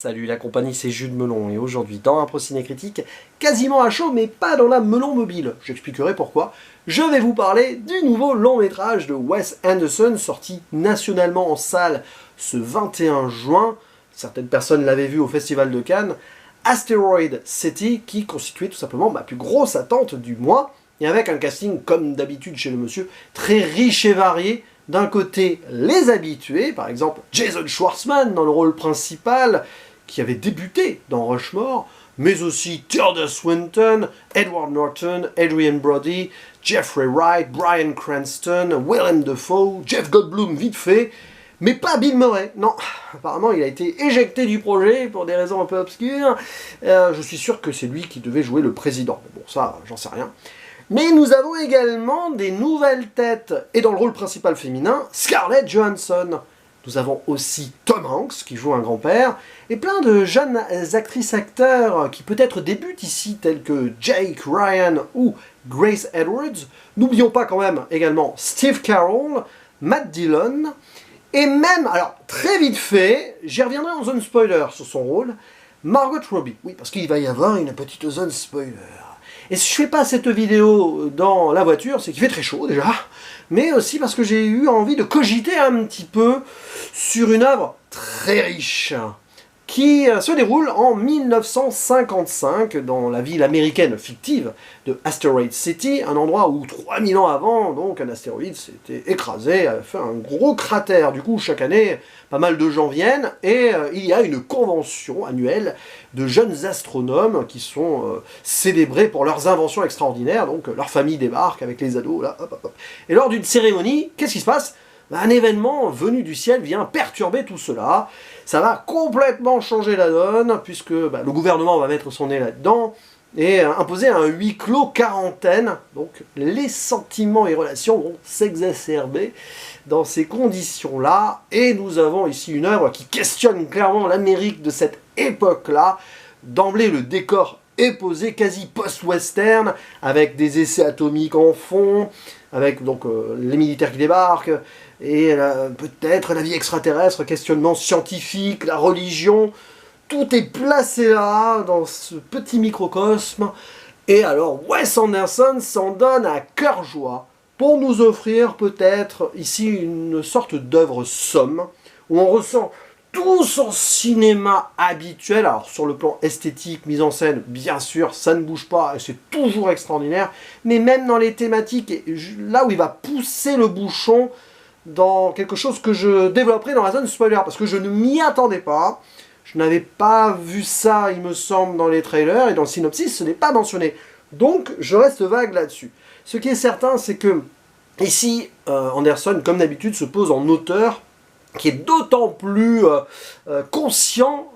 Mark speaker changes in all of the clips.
Speaker 1: Salut la compagnie, c'est Jules Melon et aujourd'hui dans un Ciné Critique, quasiment à chaud mais pas dans la melon mobile. J'expliquerai pourquoi. Je vais vous parler du nouveau long métrage de Wes Anderson sorti nationalement en salle ce 21 juin. Certaines personnes l'avaient vu au Festival de Cannes. Asteroid City qui constituait tout simplement ma plus grosse attente du mois et avec un casting comme d'habitude chez le monsieur très riche et varié. D'un côté, les habitués, par exemple Jason Schwartzman dans le rôle principal, qui avait débuté dans Rushmore, mais aussi Tilda Swinton, Edward Norton, Adrian Brody, Jeffrey Wright, Bryan Cranston, Willem Dafoe, Jeff Goldblum vite fait, mais pas Bill Murray. Non, apparemment il a été éjecté du projet pour des raisons un peu obscures. Je suis sûr que c'est lui qui devait jouer le président. Mais bon, ça, j'en sais rien. Mais nous avons également des nouvelles têtes, et dans le rôle principal féminin, Scarlett Johansson. Nous avons aussi Tom Hanks, qui joue un grand-père, et plein de jeunes actrices-acteurs qui peut-être débutent ici, tels que Jake Ryan ou Grace Edwards. N'oublions pas quand même également Steve Carell, Matt Dillon, et même, alors très vite fait, j'y reviendrai en zone spoiler sur son rôle, Margot Robbie. Oui, parce qu'il va y avoir une petite zone spoiler. Et si je fais pas cette vidéo dans la voiture, c'est qu'il fait très chaud déjà, mais aussi parce que j'ai eu envie de cogiter un petit peu sur une œuvre très riche, qui se déroule en 1955 dans la ville américaine fictive de Asteroid City, un endroit où 3000 ans avant, donc un astéroïde s'était écrasé, a fait un gros cratère. Du coup, chaque année, pas mal de gens viennent et il y a une convention annuelle de jeunes astronomes qui sont célébrés pour leurs inventions extraordinaires. Donc leur famille débarque avec les ados, là, hop, hop, hop. Et lors d'une cérémonie, qu'est-ce qui se passe ? Un événement venu du ciel vient perturber tout cela. Ça va complètement changer la donne, puisque le gouvernement va mettre son nez là-dedans et imposer un huis clos quarantaine. Donc les sentiments et relations vont s'exacerber dans ces conditions-là. Et nous avons ici une œuvre qui questionne clairement l'Amérique de cette époque-là. D'emblée, le décor est posé quasi post-western, avec des essais atomiques en fond, avec donc les militaires qui débarquent, et peut-être la vie extraterrestre, questionnement scientifique, la religion, tout est placé là, dans ce petit microcosme, et alors Wes Anderson s'en donne à cœur joie pour nous offrir peut-être ici une sorte d'œuvre somme, où on ressent tout son cinéma habituel. Alors sur le plan esthétique, mise en scène, bien sûr, ça ne bouge pas, et c'est toujours extraordinaire, mais même dans les thématiques, et là où il va pousser le bouchon, dans quelque chose que je développerai dans la zone spoiler, parce que je ne m'y attendais pas, je n'avais pas vu ça, il me semble, dans les trailers, et dans le synopsis, ce n'est pas mentionné. Donc, je reste vague là-dessus. Ce qui est certain, c'est que, ici, Anderson, comme d'habitude, se pose en auteur, qui est d'autant plus conscient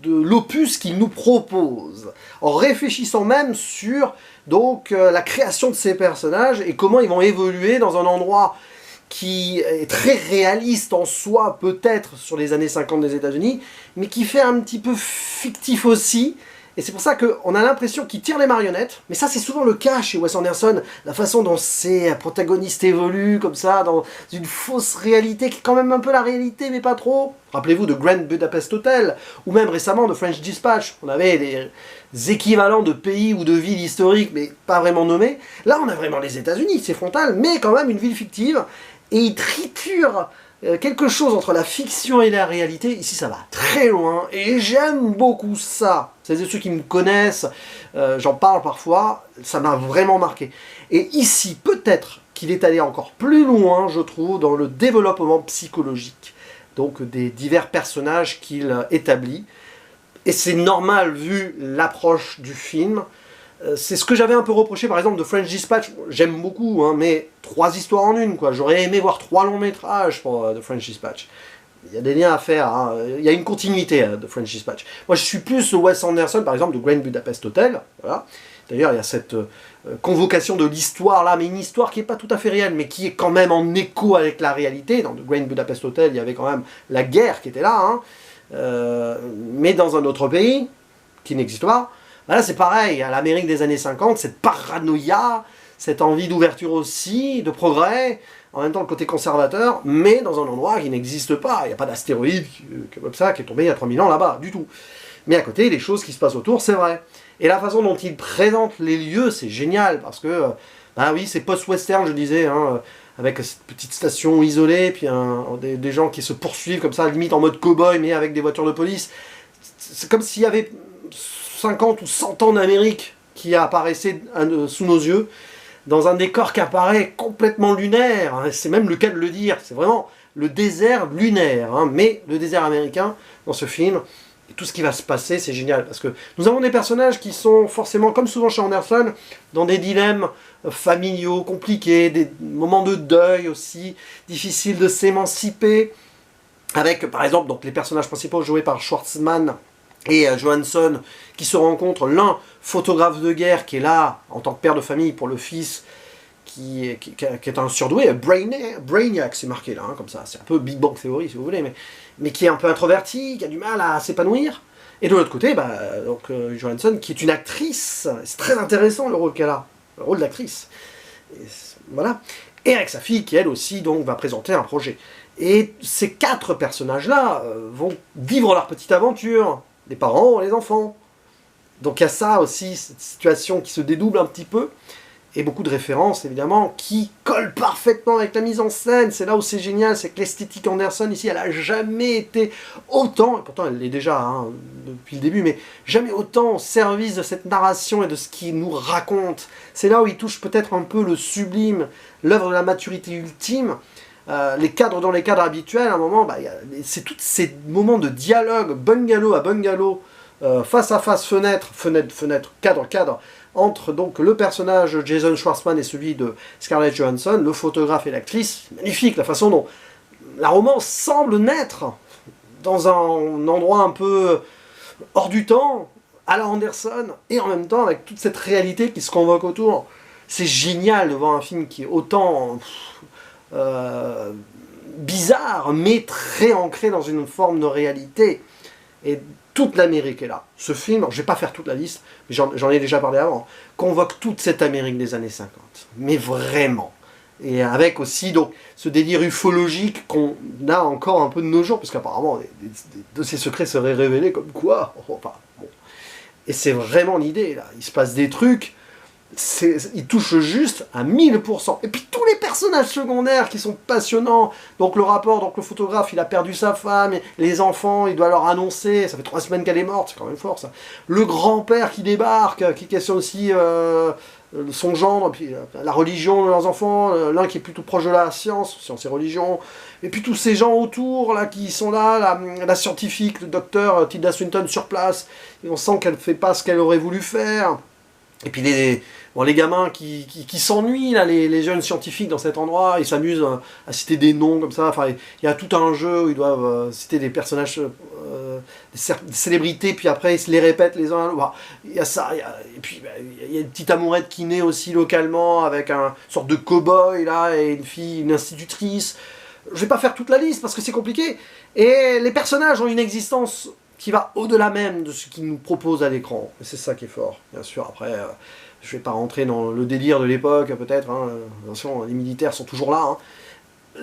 Speaker 1: de l'opus qu'il nous propose, en réfléchissant même sur donc, la création de ces personnages, et comment ils vont évoluer dans un endroit qui est très réaliste en soi, peut-être sur les années 50 des États-Unis, mais qui fait un petit peu fictif aussi. Et c'est pour ça qu'on a l'impression qu'il tire les marionnettes, mais ça c'est souvent le cas chez Wes Anderson, la façon dont ces protagonistes évoluent comme ça, dans une fausse réalité qui est quand même un peu la réalité, mais pas trop. Rappelez-vous de Grand Budapest Hotel, ou même récemment de French Dispatch, on avait des équivalents de pays ou de villes historiques, mais pas vraiment nommés. Là on a vraiment les États-Unis, c'est frontal, mais quand même une ville fictive, et il triture quelque chose entre la fiction et la réalité. Ici ça va très loin, et j'aime beaucoup ça. Celles et ceux qui me connaissent, j'en parle parfois, ça m'a vraiment marqué. Et ici, peut-être qu'il est allé encore plus loin, je trouve, dans le développement psychologique, donc des divers personnages qu'il établit. Et c'est normal vu l'approche du film. C'est ce que j'avais un peu reproché par exemple de French Dispatch. J'aime beaucoup, hein, mais 3 histoires en une, quoi. J'aurais aimé voir 3 longs métrages pour de French Dispatch. Il y a des liens à faire, hein. Il y a une continuité de French Dispatch. Moi je suis plus Wes Anderson par exemple de Grand Budapest Hotel. Voilà. D'ailleurs il y a cette convocation de l'histoire là, mais une histoire qui n'est pas tout à fait réelle, mais qui est quand même en écho avec la réalité. Dans The Grand Budapest Hotel, il y avait quand même la guerre qui était là, hein. Mais dans un autre pays qui n'existe pas. Là c'est pareil, à l'Amérique des années 50, cette paranoïa, cette envie d'ouverture aussi, de progrès, en même temps le côté conservateur, mais dans un endroit qui n'existe pas. Il n'y a pas d'astéroïde comme ça qui est tombé il y a 3000 ans là-bas, du tout. Mais à côté, les choses qui se passent autour, c'est vrai. Et la façon dont il présente les lieux, c'est génial, parce que, bah oui, c'est post-western, je disais, hein, avec cette petite station isolée, puis des gens qui se poursuivent comme ça, limite en mode cow-boy, mais avec des voitures de police. C'est comme s'il y avait 50 ou 100 ans d'Amérique qui apparaissait sous nos yeux, dans un décor qui apparaît complètement lunaire, hein, c'est même le cas de le dire, c'est vraiment le désert lunaire, hein, mais le désert américain, dans ce film, et tout ce qui va se passer, c'est génial, parce que nous avons des personnages qui sont forcément, comme souvent chez Anderson, dans des dilemmes familiaux, compliqués, des moments de deuil aussi, difficiles de s'émanciper, avec par exemple donc, les personnages principaux joués par Schwartzman et Johansson, qui se rencontrent, l'un photographe de guerre qui est là en tant que père de famille pour le fils, qui est un surdoué, Brainiac, c'est marqué là, hein, comme ça, c'est un peu Big Bang Theory si vous voulez, mais qui est un peu introverti, qui a du mal à s'épanouir. Et de l'autre côté, Johansson, qui est une actrice, c'est très intéressant le rôle qu'elle a, le rôle d'actrice. Voilà. Et avec sa fille qui elle aussi donc va présenter un projet. Et ces 4 personnages-là vont vivre leur petite aventure, les parents, les enfants. Donc il y a ça aussi, cette situation qui se dédouble un petit peu, et beaucoup de références évidemment, qui collent parfaitement avec la mise en scène. C'est là où c'est génial, c'est que l'esthétique Anderson ici, elle n'a jamais été autant, et pourtant elle l'est déjà hein, depuis le début, mais jamais autant au service de cette narration et de ce qu'il nous raconte. C'est là où il touche peut-être un peu le sublime, l'œuvre de la maturité ultime. Les cadres dans les cadres habituels, à un moment, c'est tous ces moments de dialogue, bungalow à bungalow, face à face, fenêtre, cadre, entre donc le personnage Jason Schwartzman et celui de Scarlett Johansson, le photographe et l'actrice. Magnifique la façon dont la romance semble naître dans un endroit un peu hors du temps, à la Anderson, et en même temps avec toute cette réalité qui se convoque autour. C'est génial de voir un film qui est autant bizarre, mais très ancré dans une forme de réalité. Et toute l'Amérique est là. Ce film, alors, je ne vais pas faire toute la liste, mais j'en ai déjà parlé avant, convoque toute cette Amérique des années 50. Mais vraiment. Et avec aussi donc, ce délire ufologique qu'on a encore un peu de nos jours, parce qu'apparemment des dossiers secrets seraient révélés comme quoi. Enfin, bon. Et c'est vraiment l'idée, là. Il se passe des trucs, il touche juste à 1000%. Et puis tous les personnages secondaires qui sont passionnants. Donc le rapport, donc le photographe, il a perdu sa femme, les enfants, il doit leur annoncer, ça fait 3 semaines qu'elle est morte, c'est quand même fort ça. Le grand-père qui débarque, qui questionne aussi son gendre, puis la religion de leurs enfants, l'un qui est plutôt proche de la science et religion, et puis tous ces gens autour là qui sont là, la scientifique, le docteur Tilda Swinton sur place, et on sent qu'elle ne fait pas ce qu'elle aurait voulu faire. Et puis les gamins qui s'ennuient, là, les jeunes scientifiques dans cet endroit, ils s'amusent à citer des noms comme ça. Enfin, il y a tout un jeu où ils doivent citer des personnages, des célébrités, puis après ils se les répètent les uns à l'autre. Il y a ça, et puis il y a une petite amourette qui naît aussi localement avec une sorte de cow-boy là, et une fille, une institutrice. Je vais pas faire toute la liste parce que c'est compliqué. Et les personnages ont une existence qui va au-delà même de ce qu'ils nous proposent à l'écran. Et c'est ça qui est fort. Bien sûr, après, je vais pas rentrer dans le délire de l'époque, peut-être. Hein. Attention, les militaires sont toujours là.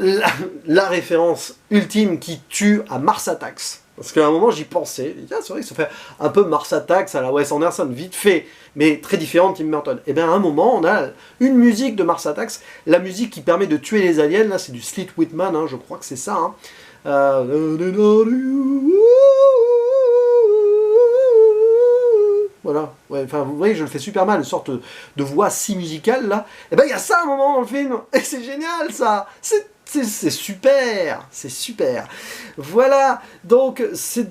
Speaker 1: Hein. La référence ultime qui tue à Mars Attacks. Parce qu'à un moment, j'y pensais. Ah, c'est vrai que ça fait un peu Mars Attacks à la Wes Anderson, vite fait, mais très différent de Tim Burton. Et bien à un moment, on a une musique de Mars Attacks, la musique qui permet de tuer les aliens, là, c'est du Sleat Whitman, hein, je crois que c'est ça. Hein. Voilà, ouais, enfin vous voyez, je le fais super mal, une sorte de voix si musicale là. Et ben il y a ça un moment dans le film, et c'est génial ça, c'est super, c'est super. Voilà, donc c'est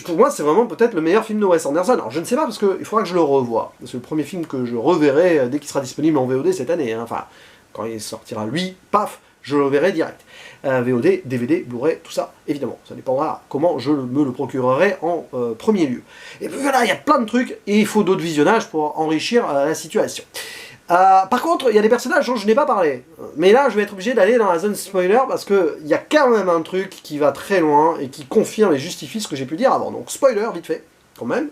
Speaker 1: pour moi c'est vraiment peut-être le meilleur film de Wes Anderson. Alors je ne sais pas parce qu'il faudra que je le revoie. C'est le premier film que je reverrai dès qu'il sera disponible en VOD cette année. Hein. Enfin, quand il sortira lui, paf, je le verrai direct. VOD, DVD, Blu-ray, tout ça, évidemment. Ça dépendra comment je me le procurerai en premier lieu. Et puis voilà, il y a plein de trucs, et il faut d'autres visionnages pour enrichir la situation. Par contre, il y a des personnages dont je n'ai pas parlé. Mais là, je vais être obligé d'aller dans la zone spoiler, parce qu'il y a quand même un truc qui va très loin, et qui confirme et justifie ce que j'ai pu dire avant. Donc spoiler, vite fait, quand même.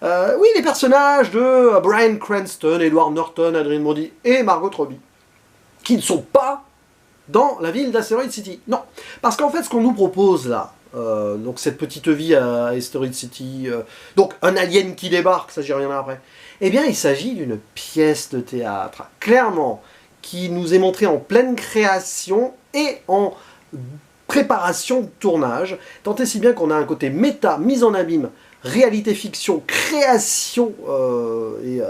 Speaker 1: Oui, les personnages de Bryan Cranston, Edward Norton, Adrien Brody et Margot Robbie, qui ne sont pas dans la ville d'Asteroid City. Non, parce qu'en fait, ce qu'on nous propose là, donc cette petite vie à Asteroid City, donc un alien qui débarque, ça j'y reviendrai après, eh bien il s'agit d'une pièce de théâtre, clairement, qui nous est montrée en pleine création et en préparation de tournage, tant et si bien qu'on a un côté méta, mise en abîme, réalité fiction, création et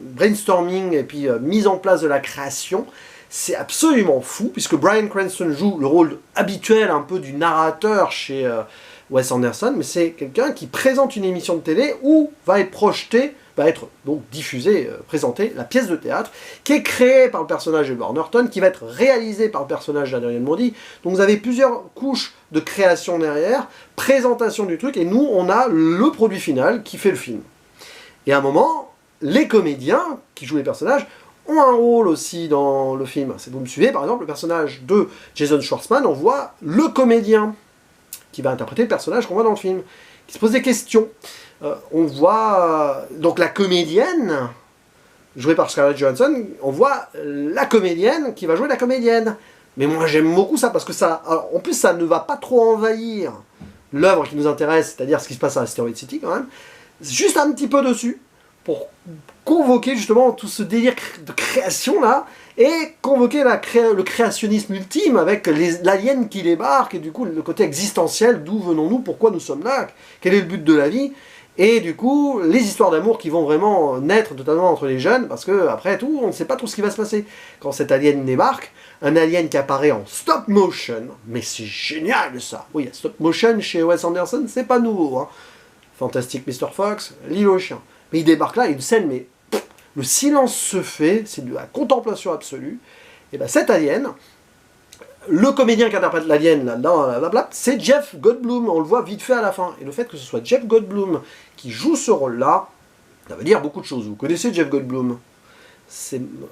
Speaker 1: brainstorming et puis mise en place de la création. C'est absolument fou, puisque Bryan Cranston joue le rôle habituel un peu du narrateur chez Wes Anderson, mais c'est quelqu'un qui présente une émission de télé où va être projeté, va être donc diffusée, présentée, la pièce de théâtre, qui est créée par le personnage d'Edward Norton, qui va être réalisée par le personnage d'Adrien Brody. Donc vous avez plusieurs couches de création derrière, présentation du truc, et nous, on a le produit final qui fait le film. Et à un moment, les comédiens qui jouent les personnages ont un rôle aussi dans le film. Si vous me suivez, par exemple, le personnage de Jason Schwartzman, on voit le comédien qui va interpréter le personnage qu'on voit dans le film, qui se pose des questions. On voit donc la comédienne, jouée par Scarlett Johansson, on voit la comédienne qui va jouer la comédienne. Mais moi j'aime beaucoup ça, parce que ça, alors, en plus ça ne va pas trop envahir l'œuvre qui nous intéresse, c'est-à-dire ce qui se passe à Asteroid City quand même, juste un petit peu dessus, pour convoquer justement tout ce délire de création là, et convoquer le créationnisme ultime avec l'alien qui débarque, et du coup le côté existentiel, d'où venons-nous, pourquoi nous sommes là, quel est le but de la vie, et du coup les histoires d'amour qui vont vraiment naître notamment entre les jeunes, parce que après tout on ne sait pas trop ce qui va se passer quand cet alien débarque, un alien qui apparaît en stop motion, mais c'est génial ça. Oui, stop motion chez Wes Anderson c'est pas nouveau, hein. Fantastic Mr. Fox, L'île aux chiens. Mais il débarque là, il y a une scène, mais le silence se fait, c'est de la contemplation absolue. Et bien cet alien, le comédien qui interprète l'alien là-dedans, c'est Jeff Goldblum, on le voit vite fait à la fin. Et le fait que ce soit Jeff Goldblum qui joue ce rôle-là, ça veut dire beaucoup de choses. Vous connaissez Jeff Goldblum?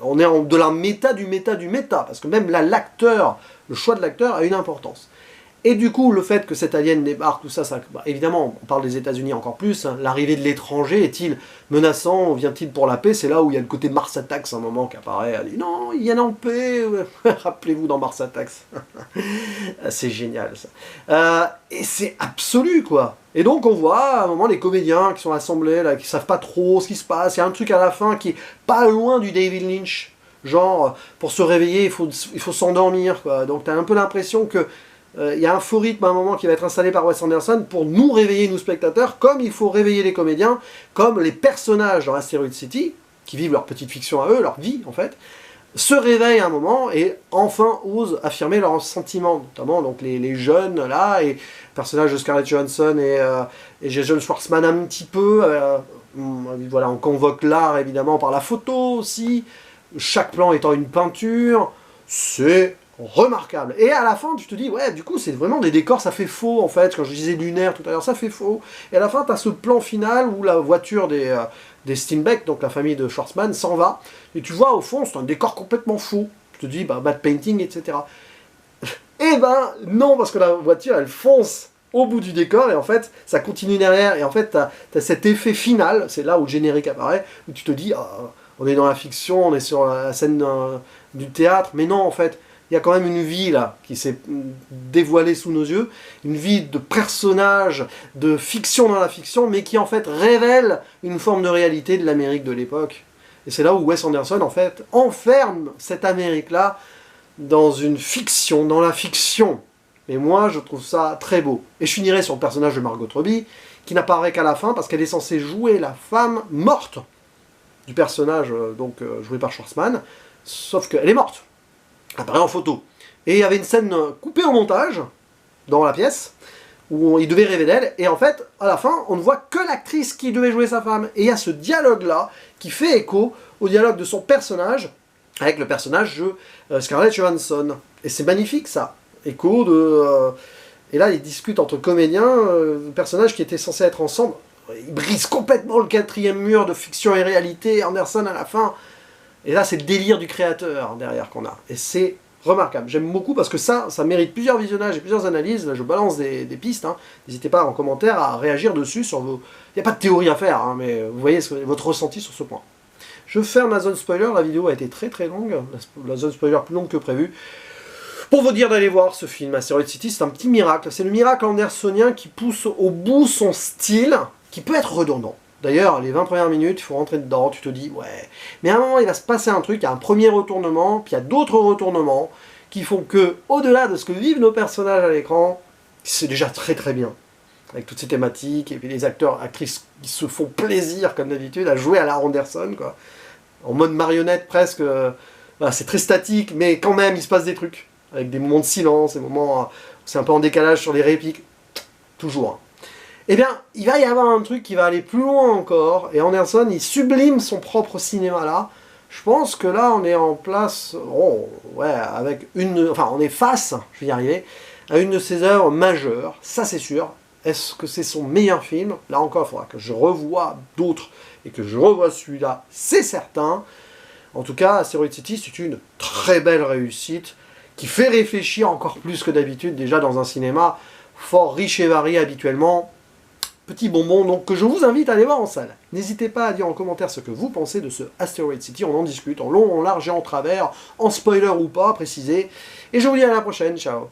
Speaker 1: On est de la méta du méta du méta, parce que même là, l'acteur, le choix de l'acteur a une importance. Et du coup, le fait que cet alien débarque, tout ça, évidemment, on parle des États-Unis encore plus, hein, l'arrivée de l'étranger est-il menaçant, vient-il pour la paix? C'est là où il y a le côté Mars Attacks, un moment qui apparaît, elle dit non, ils viennent en paix, rappelez-vous dans Mars Attacks. C'est génial ça. Et c'est absolu quoi. Et donc on voit à un moment les comédiens qui sont assemblés, là, qui savent pas trop ce qui se passe, il y a un truc à la fin qui est pas loin du David Lynch, genre pour se réveiller il faut s'endormir quoi. Donc t'as un peu l'impression que il y a un faux rythme à un moment qui va être installé par Wes Anderson pour nous réveiller, nous spectateurs, comme il faut réveiller les comédiens, comme les personnages dans Asteroid City, qui vivent leur petite fiction à eux, leur vie en fait, se réveillent à un moment et enfin osent affirmer leurs sentiments, notamment donc les jeunes là, et le personnage de Scarlett Johansson et Jason Schwartzman un petit peu, voilà, on convoque l'art évidemment par la photo aussi, chaque plan étant une peinture, c'est remarquable. Et à la fin, tu te dis, ouais, du coup, c'est vraiment des décors, ça fait faux, en fait. Quand je disais lunaire tout à l'heure, ça fait faux. Et à la fin, tu as ce plan final où la voiture des Steinbeck, donc la famille de Schwartzman, s'en va. Et tu vois, au fond, c'est un décor complètement faux. Tu te dis, bah, bad painting, etc. Eh ben, non, parce que la voiture, elle fonce au bout du décor, et en fait, ça continue derrière. Et en fait, tu as cet effet final, c'est là où le générique apparaît, où tu te dis, ah, on est dans la fiction, on est sur la scène du théâtre, mais non, en fait, il y a quand même une vie là qui s'est dévoilée sous nos yeux, une vie de personnage, de fiction dans la fiction, mais qui en fait révèle une forme de réalité de l'Amérique de l'époque. Et c'est là où Wes Anderson en fait enferme cette Amérique-là dans une fiction, dans la fiction. Et moi je trouve ça très beau. Et je finirai sur le personnage de Margot Robbie, qui n'apparaît qu'à la fin parce qu'elle est censée jouer la femme morte du personnage joué par Schwartzman, sauf qu'elle est morte. Apparaît en photo. Et il y avait une scène coupée en montage, dans la pièce, où il devait rêver d'elle, et en fait, à la fin, on ne voit que l'actrice qui devait jouer sa femme. Et il y a ce dialogue-là, qui fait écho au dialogue de son personnage, avec le personnage de Scarlett Johansson. Et c'est magnifique, ça. Écho de... et là, ils discutent entre comédiens, personnages qui étaient censés être ensemble. Ils brisent complètement le quatrième mur de fiction et réalité, Anderson à la fin. Et là, c'est le délire du créateur derrière qu'on a. Et c'est remarquable. J'aime beaucoup parce que ça mérite plusieurs visionnages et plusieurs analyses. Là, je balance des pistes. Hein. N'hésitez pas en commentaire à réagir dessus sur vos... Il n'y a pas de théorie à faire, hein, mais vous voyez votre ressenti sur ce point. Je ferme la zone spoiler. La vidéo a été très très longue. La zone spoiler plus longue que prévu. Pour vous dire d'aller voir ce film, Asteroid City, c'est un petit miracle. C'est le miracle andersonien qui pousse au bout son style, qui peut être redondant. D'ailleurs, les 20 premières minutes, il faut rentrer dedans, tu te dis, ouais. Mais à un moment, il va se passer un truc, il y a un premier retournement, puis il y a d'autres retournements, qui font que, au-delà de ce que vivent nos personnages à l'écran, c'est déjà très très bien. Avec toutes ces thématiques, et puis les acteurs, actrices qui se font plaisir, comme d'habitude, à jouer à la Anderson, quoi. En mode marionnette presque, voilà, c'est très statique, mais quand même, il se passe des trucs. Avec des moments de silence, des moments où c'est un peu en décalage sur les répliques. Toujours. Eh bien, il va y avoir un truc qui va aller plus loin encore, et Anderson, il sublime son propre cinéma là. Je pense que là, on est en place, oh, ouais, avec une... Enfin, on est face, je vais y arriver, à une de ses œuvres majeures, ça c'est sûr. Est-ce que c'est son meilleur film? Là encore, il faudra que je revoie d'autres, et que je revoie celui-là, c'est certain. En tout cas, Asteroid City, c'est une très belle réussite, qui fait réfléchir encore plus que d'habitude, déjà dans un cinéma fort riche et varié habituellement. Petit bonbon, donc, que je vous invite à aller voir en salle. N'hésitez pas à dire en commentaire ce que vous pensez de ce Asteroid City, on en discute en long, en large et en travers, en spoiler ou pas, précisé. Et je vous dis à la prochaine, ciao.